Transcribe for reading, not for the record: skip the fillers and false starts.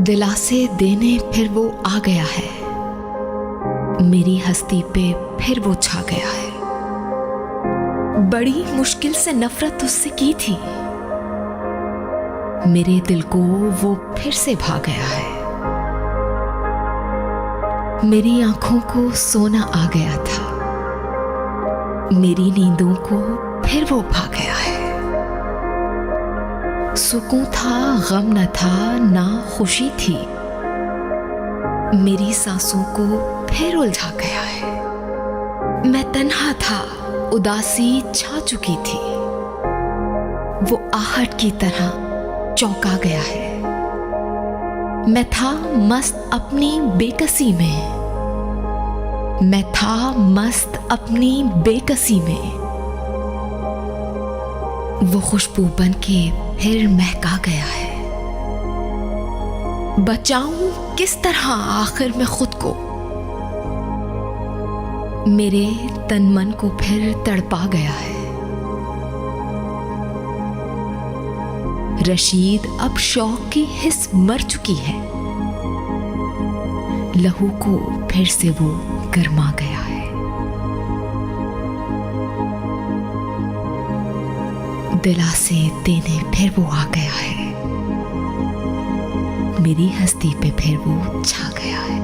दिलासे देने फिर वो आ गया है, मेरी हस्ती पे फिर वो छा गया है। बड़ी मुश्किल से नफरत उससे की थी, मेरे दिल को वो फिर से भा गया है। मेरी आंखों को सोना आ गया था, मेरी नींदों को फिर वो भा गया है। सुकून था, गम न था, ना खुशी थी, मेरी सांसों को फिर उलझा गया है। मैं तन्हा था, उदासी छा चुकी थी, वो आहट की तरह चौंका गया है। मैं था मस्त अपनी बेकसी में, मैं था मस्त अपनी बेकसी में। वो खुशबू बन के फिर महका गया है। बचाऊं किस तरह आखिर में खुद को, मेरे तन मन को फिर तड़पा गया है। रशीद अब शौक की हिस्स मर चुकी है, लहू को फिर से वो गरमा गया है। दिलासे देने फिर वो आ गया है, मेरी हस्ती पे फिर वो छा गया है।